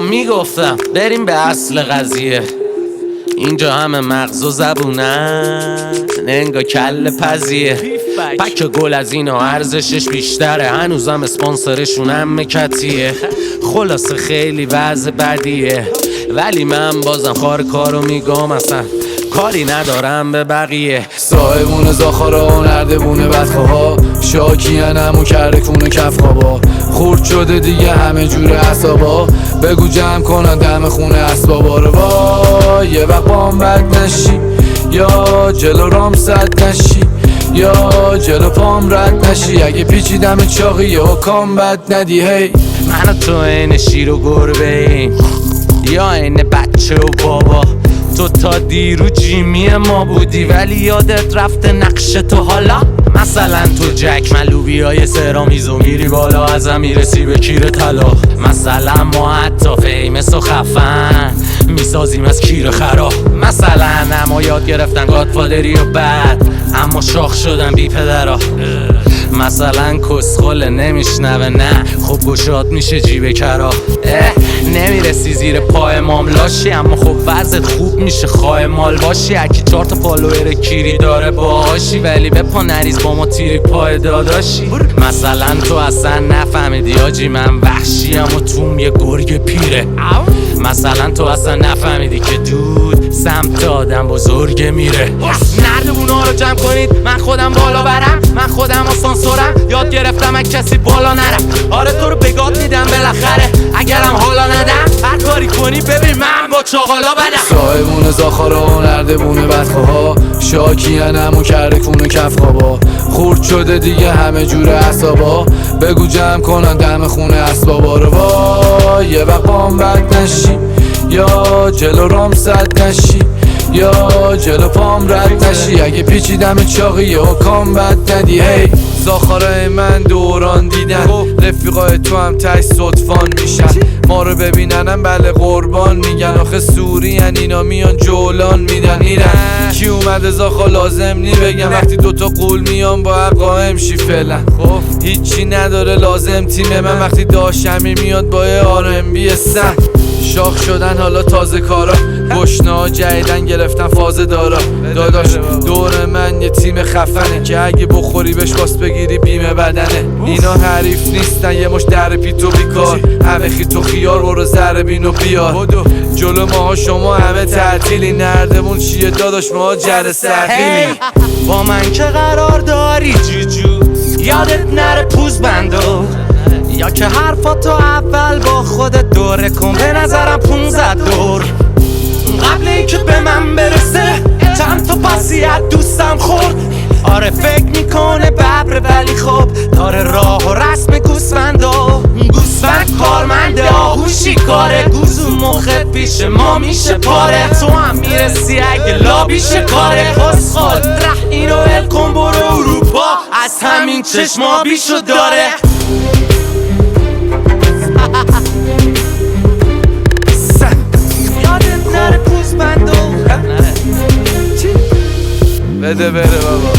میگفتم بریم به اصل قضیه. اینجا همه مغز و زبونن، انگا کل پزیه. پک گل از اینا ارزشش بیشتره، هنوزم اسپانسرشون هم مکتیه. خلاصه خیلی وضع بدیه، ولی من بازم خار کارو میگم، اصلا کاری ندارم به بقیه. صاحبون زاخارا و نردبونه بدخواه، شاکیان همو کرده کونه کف خوابا. خورد شده دیگه همه جور عصابا، بگو جمع کنن دم خونه اسبابا رو. وای یه وقت بام بد نشی، یا جلو رام صد نشی، یا جلو پام رد نشی. اگه پیچیدم چاقی و کام بد ندی. هی من و تو این شیر و گربه ایم، یا این بچه و بابا. تو تا دیرو جیمی ما بودی، ولی یادت رفته نقش تو حالا. مثلا تو جک ملوبی های سرامیزو میری بالا، ازم میرسی به کیر طلا. مثلا ما حتی فیمس و خفن میسازیم از کیر خرا. مثلا اما یاد گرفتن گادفادری و بد، اما شاخ شدن بی پدرا. مثلا کسخل نمیشنوه، نه خب گشاد میشه جیب کرا. نمیرسی زیر پای ماملاشی، اما خب وضعت خوب میشه خواه مال باشی. اکی 4 تا فالوور کیری داره باهاشی، ولی به پا نریز با ما تیری پای داداشی. مثلا تو اصلا نفهمیدی آجی من وحشیم و توم یه گرگ پیره. مثلا تو اصلا نفهمیدی که دود سمت آدم بزرگ میره. نردبونا رو جمع کنید، من خودم بالا برم، من خودم آسانسورم. یاد گرفتم اگه کسی بالا نرم. آره تو رو بگات میدم بالاخره، اگرم حالا ندم هر کاری کنی ببین من با چاقالا بدم. صاحبون زاخارا و نردبونه بدخواه، شاکیان همو کرده کونه کف خوابا. خورد شده دیگه همه جور عصابا، بگو جمع کنن دم خونه اسبابا رو. وای یه وقت بام بد نشی، یا جلو رام صد نشی، یا جلو پام رد نشی. اگه پیچیدم چاقی و کام بد ندی. هی زاخارای من دوران دیدن، رفیقای تو هم تای صدفان میشن. ما رو ببیننم بله قربان میگن، آخه سوری هن اینا میان جولان میدن. ایرن کی اومده زاخا لازم نی بگم، وقتی دوتا قول میان با قائم شی فعلا. خب هیچی نداره لازم تیم من، وقتی داشمی میاد با R&B سن. شاخ شدن حالا تازه کارا، گشنا جدیدن گرفتن فاز دارا. داداش دور من یه تیم خفنه، که اگه بخوری بهش باس بگیری بیمه بدنه. اینا حریف نیستن یه مش در پیتو بیکار، همه خیتو خیار برو زره بینو بیار. جلو ماها شما همه تعطیلی، نردمون چیه داداش ما جر سرخیلی. با من که قرار داری جوجو، یادت نره پوز بندو، یا که حرفاتو اول با خودت دوره کن. به نظرم 15 دور قبل ای که به من برسه، چند تا پسیت دوستم خورد. آره فکر میکنه ببره ولی خب داره راه و رسم گوسفندا. گوسفند کارمنده آهوشی کاره، گوزو مخت پیش ما میشه پاره. تو هم میرسی اگه لابیشه کاره. خسخال رح اینو ول کن برو اروپا، از همین چشما بیشو داره. بده بره بابا.